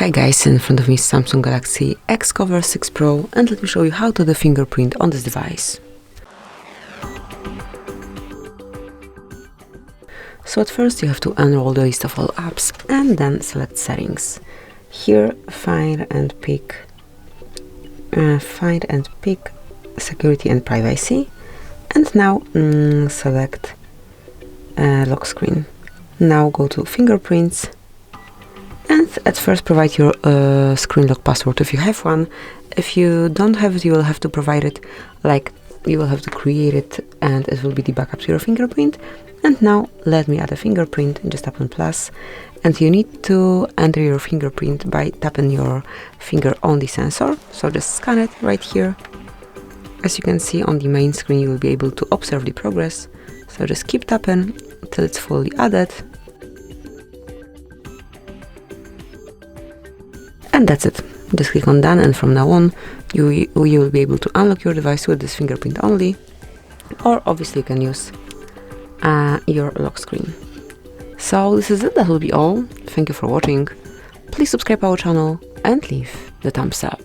Hi guys, in front of me is Samsung Galaxy XCover 6 Pro, and let me show you how to do fingerprint on this device. So at first you have to enroll the list of all apps and then select settings. Here find and pick security and privacy, and now select lock screen. Now go to fingerprints. And at first provide your screen lock password if you have one. If you don't have it, you will have to provide it, like you will have to create it, and it will be the backup to your fingerprint. And now let me add a fingerprint, just tap on plus, and you need to enter your fingerprint by tapping your finger on the sensor. So just scan it right here. As you can see on the main screen, you will be able to observe the progress. So just keep tapping till it's fully added. And that's it. Just click on done, and from now on you will be able to unlock your device with this fingerprint only, or obviously you can use your lock screen. So this is it, that will be all. Thank you for watching. Please subscribe our channel and leave the thumbs up.